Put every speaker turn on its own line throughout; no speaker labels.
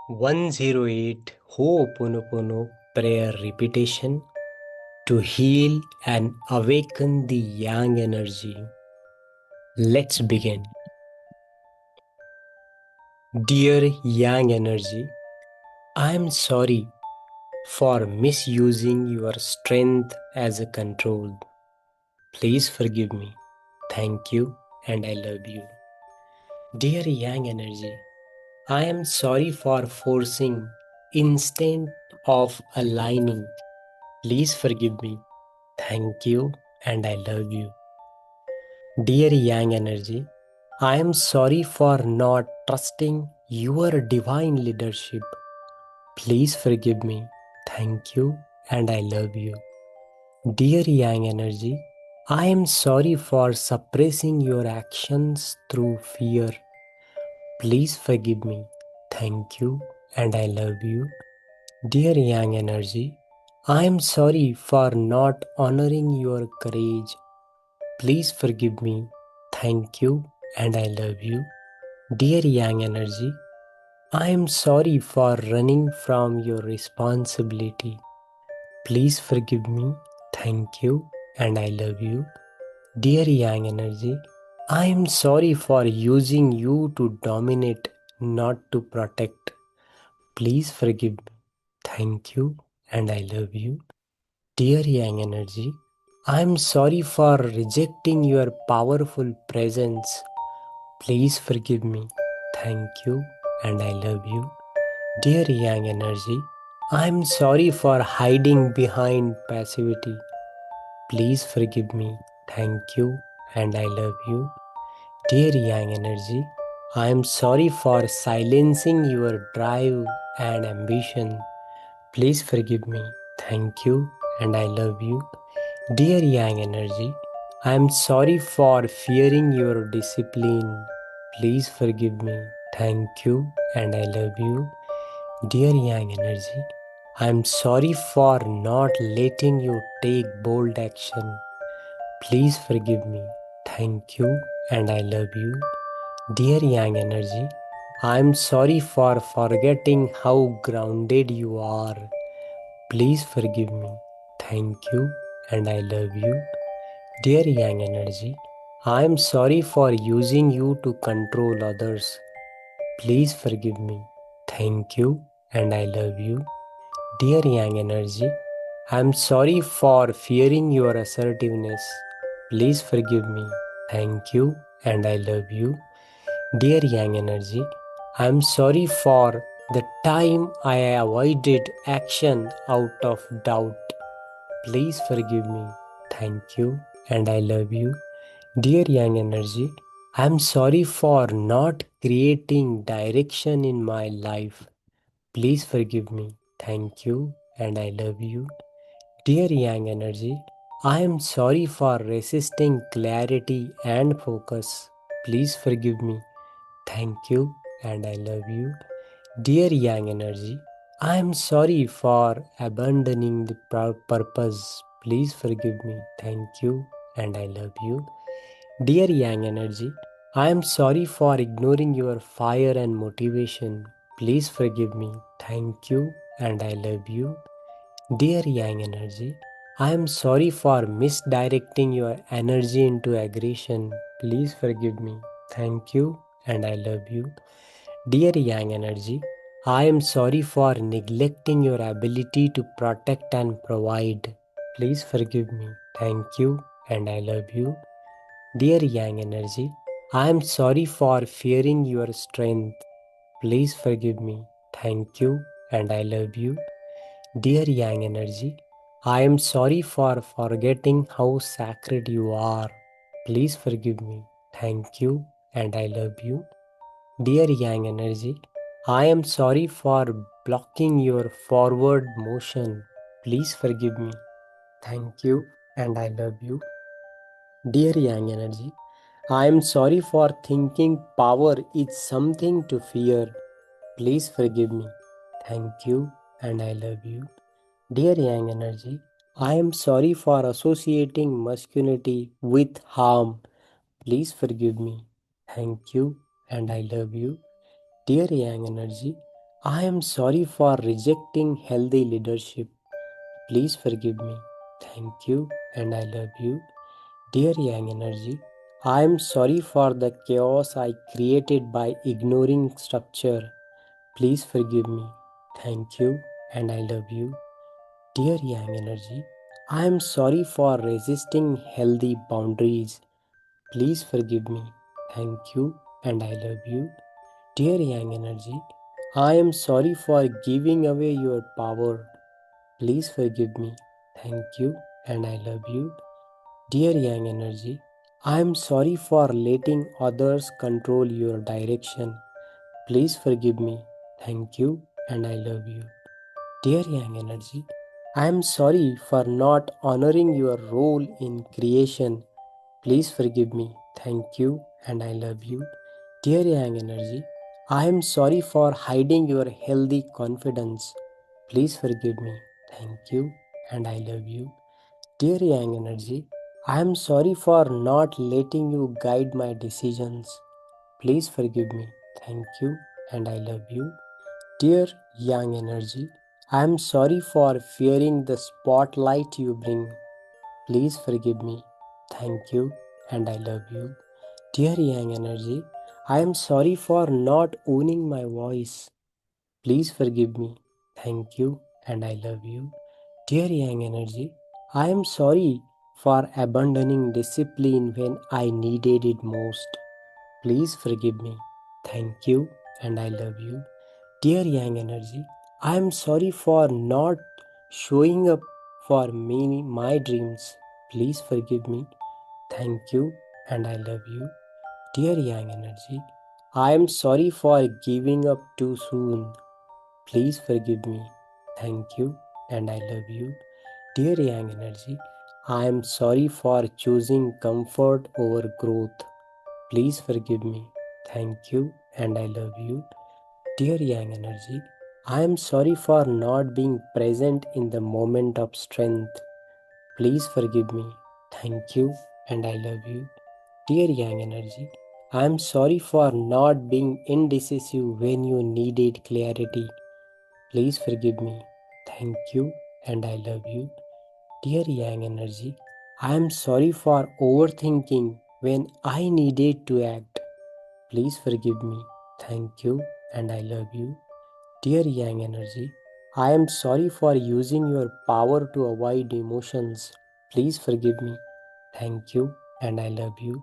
108 Ho'oponopono prayer repetition to heal and awaken the yang energy. Let's begin. Dear yang energy, I am sorry for misusing your strength as a control. Please forgive me. Thank you and I love you. Dear yang energy, I am sorry for forcing instead of aligning. Please forgive me. Thank you and I love you. Dear Yang Energy, I am sorry for not trusting your divine leadership. Please forgive me. Thank you and I love you. Dear Yang Energy, I am sorry for suppressing your actions through fear. Please forgive me. Thank you and I love you. Dear Yang Energy, I am sorry for not honoring your courage. Please forgive me. Thank you and I love you. Dear Yang Energy, I am sorry for running from your responsibility. Please forgive me. Thank you and I love you. Dear Yang Energy, I am sorry for using you to dominate, not to protect. Please forgive me. Thank you and I love you. Dear Yang Energy, I am sorry for rejecting your powerful presence. Please forgive me. Thank you and I love you. Dear Yang Energy, I am sorry for hiding behind passivity. Please forgive me. Thank you and I love you. Dear Yang Energy, I am sorry for silencing your drive and ambition. Please forgive me. Thank you and I love you. Dear Yang Energy, I am sorry for fearing your discipline. Please forgive me. Thank you and I love you. Dear Yang Energy, I am sorry for not letting you take bold action. Please forgive me. Thank you and I love you. Dear Yang Energy, I am sorry for forgetting how grounded you are. Please forgive me. Thank you and I love you. Dear Yang Energy, I am sorry for using you to control others. Please forgive me. Thank you and I love you. Dear Yang Energy, I am sorry for fearing your assertiveness. Please forgive me. Thank you and I love you. Dear Yang Energy, I am sorry for the time I avoided action out of doubt. Please forgive me. Thank you and I love you. Dear Yang Energy, I am sorry for not creating direction in my life. Please forgive me. Thank you and I love you. Dear Yang Energy, I am sorry for resisting clarity and focus. Please forgive me. Thank you and I love you. Dear Yang Energy, I am sorry for abandoning the purpose. Please forgive me. Thank you and I love you. Dear Yang Energy, I am sorry for ignoring your fire and motivation. Please forgive me. Thank you and I love you. Dear Yang Energy, I am sorry for misdirecting your energy into aggression. Please forgive me. Thank you and I love you. Dear Yang Energy, I am sorry for neglecting your ability to protect and provide. Please forgive me. Thank you and I love you. Dear Yang Energy, I am sorry for fearing your strength. Please forgive me. Thank you and I love you. Dear Yang Energy, I am sorry for forgetting how sacred you are. Please forgive me. Thank you and I love you. Dear Yang Energy, I am sorry for blocking your forward motion. Please forgive me. Thank you and I love you. Dear Yang Energy, I am sorry for thinking power is something to fear. Please forgive me. Thank you and I love you. Dear Yang Energy, I am sorry for associating masculinity with harm. Please forgive me. Thank you and I love you. Dear Yang Energy, I am sorry for rejecting healthy leadership. Please forgive me. Thank you and I love you. Dear Yang Energy, I am sorry for the chaos I created by ignoring structure. Please forgive me. Thank you and I love you. Dear Yang Energy, I am sorry for resisting healthy boundaries. Please forgive me. Thank you and I love you. Dear Yang Energy, I am sorry for giving away your power. Please forgive me. Thank you and I love you. Dear Yang Energy, I am sorry for letting others control your direction. Please forgive me. Thank you and I love you. Dear Yang Energy, I am sorry for not honoring your role in creation. Please forgive me. Thank you and I love you. Dear Yang Energy, I am sorry for hiding your healthy confidence. Please forgive me. Thank you and I love you. Dear Yang Energy, I am sorry for not letting you guide my decisions. Please forgive me. Thank you and I love you. Dear Yang Energy, I am sorry for fearing the spotlight you bring. Please forgive me. Thank you and I love you. Dear Yang Energy, I am sorry for not owning my voice. Please forgive me. Thank you and I love you. Dear Yang Energy, I am sorry for abandoning discipline when I needed it most. Please forgive me. Thank you and I love you. Dear Yang Energy, I am sorry for not showing up for my dreams. Please forgive me. Thank you and I love you. Dear Yang Energy, I am sorry for giving up too soon. Please forgive me. Thank you and I love you. Dear Yang Energy, I am sorry for choosing comfort over growth. Please forgive me. Thank you and I love you. Dear Yang Energy, I am sorry for not being present in the moment of strength. Please forgive me. Thank you and I love you. Dear Yang Energy, I am sorry for not being indecisive when you needed clarity. Please forgive me. Thank you and I love you. Dear Yang Energy, I am sorry for overthinking when I needed to act. Please forgive me. Thank you and I love you. Dear Yang Energy, I am sorry for using your power to avoid emotions. Please forgive me. Thank you and I love you.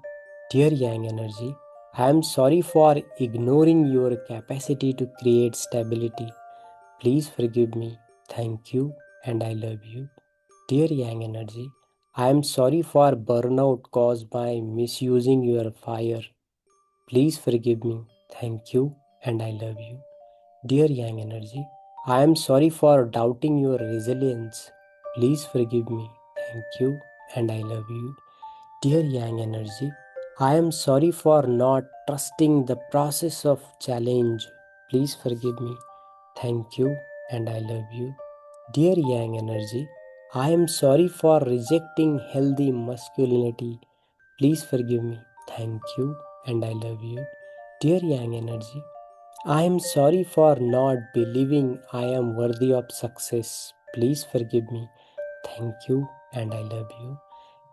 Dear Yang Energy, I am sorry for ignoring your capacity to create stability. Please forgive me. Thank you and I love you. Dear Yang Energy, I am sorry for burnout caused by misusing your fire. Please forgive me. Thank you and I love you. Dear Yang Energy, I am sorry for doubting your resilience. Please forgive me. Thank you and I love you. Dear Yang Energy, I am sorry for not trusting the process of challenge. Please forgive me. Thank you and I love you. Dear Yang Energy, I am sorry for rejecting healthy masculinity. Please forgive me. Thank you and I love you. Dear Yang Energy, I am sorry for not believing I am worthy of success. Please forgive me. Thank you and I love you.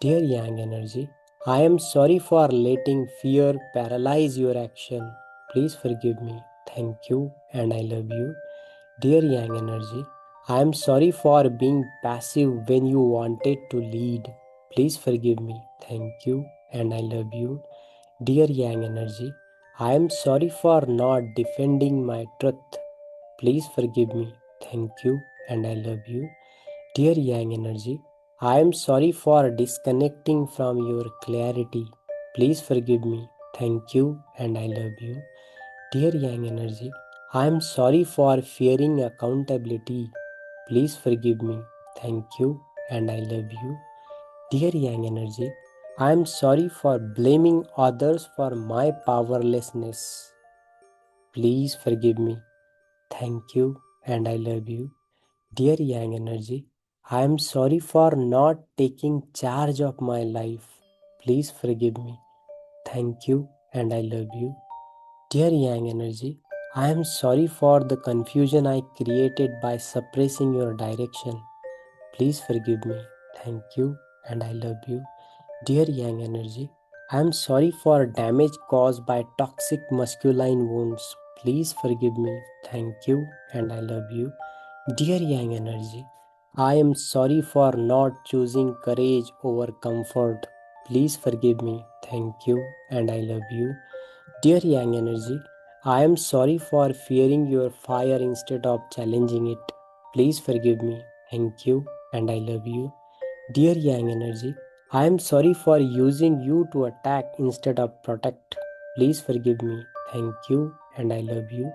Dear Yang Energy, I am sorry for letting fear paralyze your action. Please forgive me. Thank you and I love you. Dear Yang Energy, I am sorry for being passive when you wanted to lead. Please forgive me. Thank you and I love you. Dear Yang Energy, I am sorry for not defending my truth. Please forgive me. Thank you and I love you. Dear Yang Energy, I am sorry for disconnecting from your clarity. Please forgive me. Thank you and I love you. Dear Yang Energy, I am sorry for fearing accountability. Please forgive me. Thank you and I love you. Dear Yang Energy, I am sorry for blaming others for my powerlessness. Please forgive me. Thank you and I love you. Dear Yang Energy, I am sorry for not taking charge of my life. Please forgive me. Thank you and I love you. Dear Yang Energy, I am sorry for the confusion I created by suppressing your direction. Please forgive me. Thank you and I love you. Dear Yang Energy, I am sorry for damage caused by toxic masculine wounds. Please forgive me. Thank you and I love you. Dear Yang Energy, I am sorry for not choosing courage over comfort. Please forgive me. Thank you and I love you. Dear Yang Energy, I am sorry for fearing your fire instead of challenging it. Please forgive me. Thank you and I love you. Dear Yang Energy, I am sorry for using you to attack instead of protect. Please forgive me. Thank you and I love you.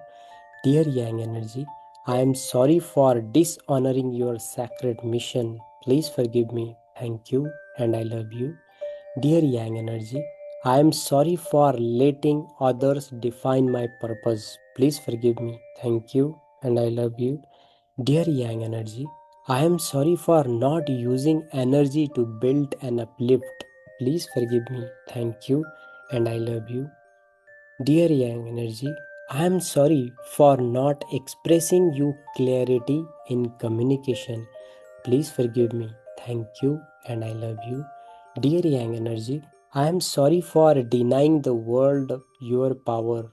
Dear Yang Energy, I am sorry for dishonoring your sacred mission. Please forgive me. Thank you and I love you. Dear Yang Energy, I am sorry for letting others define my purpose. Please forgive me. Thank you and I love you. Dear Yang Energy, I am sorry for not using energy to build and uplift. Please forgive me. Thank you and I love you. Dear Yang Energy, I am sorry for not expressing you clarity in communication. Please forgive me. Thank you and I love you. Dear Yang Energy, I am sorry for denying the world your power.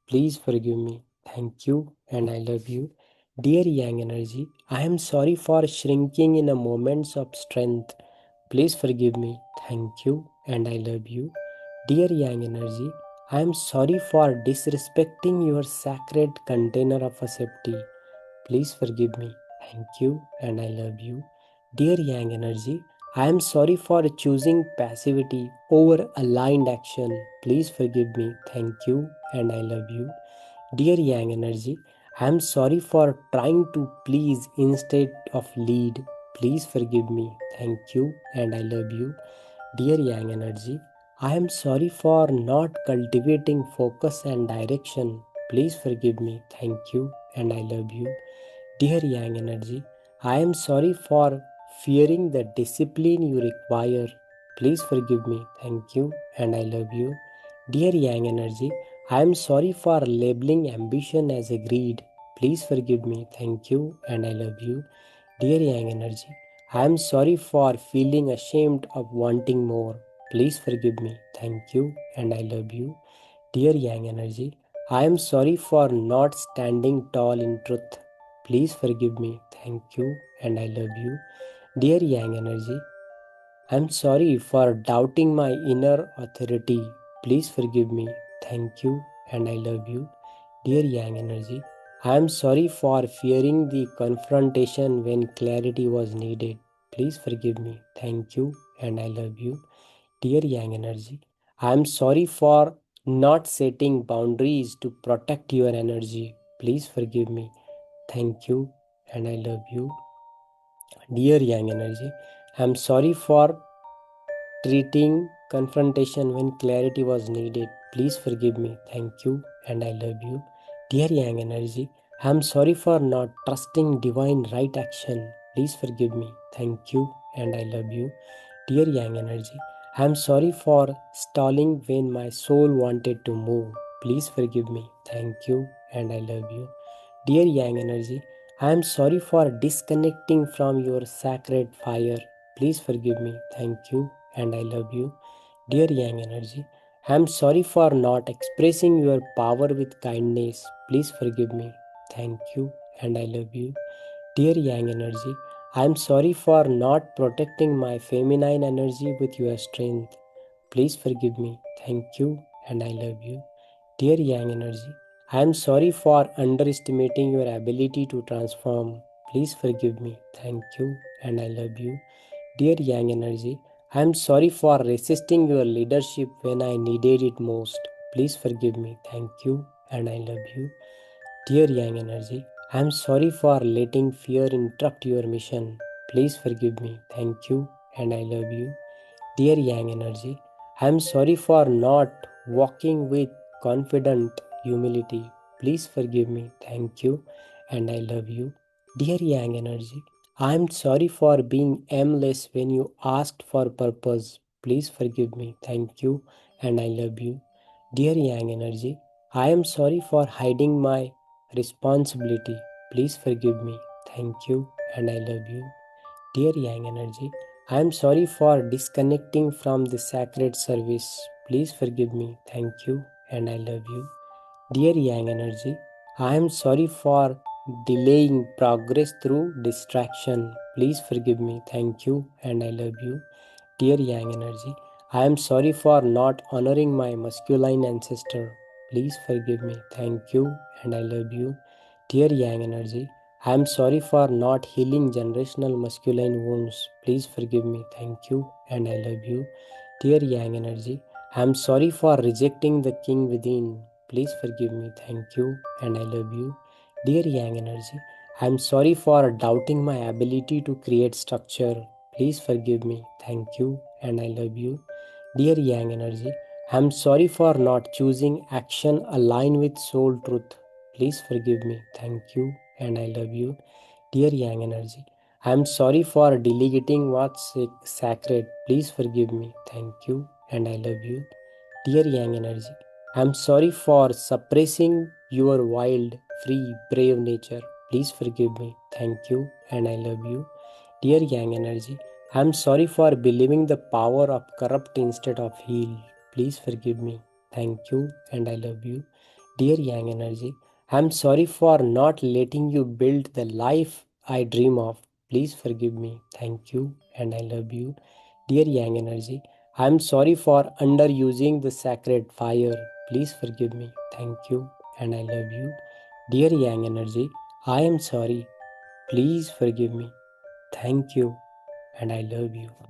Please forgive me. Thank you and I love you. Dear Yang Energy, I am sorry for shrinking in a moments of strength. Please forgive me. Thank you and I love you. Dear Yang Energy, I am sorry for disrespecting your sacred container of safety. Please forgive me. Thank you and I love you. Dear Yang Energy, I am sorry for choosing passivity over aligned action. Please forgive me. Thank you and I love you. Dear Yang Energy, I am sorry for trying to please instead of lead. Please forgive me. Thank you and I love you. Dear Yang Energy, I am sorry for not cultivating focus and direction. Please forgive me. Thank you and I love you. Dear Yang Energy, I am sorry for fearing the discipline you require. Please forgive me. Thank you and I love you. Dear Yang Energy, I am sorry for labeling ambition as a greed. Please forgive me. Thank you and I love you. Dear Yang Energy, I am sorry for feeling ashamed of wanting more. Please forgive me. Thank you and I love you. Dear Yang Energy, I am sorry for not standing tall in truth. Please forgive me. Thank you and I love you. Dear Yang Energy, I am sorry for doubting my inner authority. Please forgive me. Thank you and I love you. Dear Yang Energy, I am sorry for fearing the confrontation when clarity was needed. Please forgive me. Thank you and I love you. Dear Yang Energy, I am sorry for not setting boundaries to protect your energy. Please forgive me. Thank you and I love you. Dear Yang Energy, I am sorry for treating confrontation when clarity was needed. Please forgive me. Thank you and I love you. Dear Yang Energy, I am sorry for not trusting divine right action. Please forgive me. Thank you and I love you. Dear Yang Energy, I am sorry for stalling when my soul wanted to move. Please forgive me. Thank you and I love you. Dear Yang Energy, I am sorry for disconnecting from your sacred fire. Please forgive me. Thank you and I love you. Dear Yang Energy, I am sorry for not expressing your power with kindness. Please forgive me. Thank you and I love you. Dear Yang Energy, I am sorry for not protecting my feminine energy with your strength. Please forgive me. Thank you and I love you. Dear Yang Energy, I am sorry for underestimating your ability to transform. Please forgive me. Thank you and I love you. Dear Yang Energy, I am sorry for resisting your leadership when I needed it most. Please forgive me. Thank you and I love you. Dear Yang Energy, I am sorry for letting fear interrupt your mission. Please forgive me. Thank you and I love you. Dear Yang Energy, I am sorry for not walking with confident humility. Please forgive me. Thank you and I love you. Dear Yang Energy, I am sorry for being aimless when you asked for purpose. Please forgive me. Thank you and I love you. Dear Yang Energy, I am sorry for hiding my responsibility. Please forgive me. Thank you and I love you. Dear Yang Energy, I am sorry for disconnecting from the sacred service. Please forgive me. Thank you and I love you. Dear Yang Energy, I am sorry for delaying progress through distraction. Please forgive me. Thank you and I love you. Dear Yang Energy, I am sorry for not honoring my masculine ancestor. Please forgive me. Thank you and I love you. Dear Yang Energy, I am sorry for not healing generational masculine wounds. Please forgive me. Thank you and I love you. Dear Yang Energy, I am sorry for rejecting the king within. Please forgive me. Thank you and I love you. Dear Yang Energy, I am sorry for doubting my ability to create structure. Please forgive me. Thank you and I love you. Dear Yang Energy, I am sorry for not choosing action aligned with soul truth. Please forgive me. Thank you and I love you. Dear Yang Energy, I am sorry for delegating what's sacred. Please forgive me. Thank you and I love you. Dear Yang Energy, I am sorry for suppressing your wild, free, brave nature. Please forgive me. Thank you and I love you. Dear Yang Energy, I am sorry for believing the power of corrupt instead of heal. Please forgive me. Thank you and I love you. Dear Yang Energy, I am sorry for not letting you build the life I dream of. Please forgive me. Thank you and I love you. Dear Yang Energy, I am sorry for underusing the sacred fire. Please forgive me. Thank you and I love you. Dear Yang Energy, I am sorry. Please forgive me. Thank you and I love you.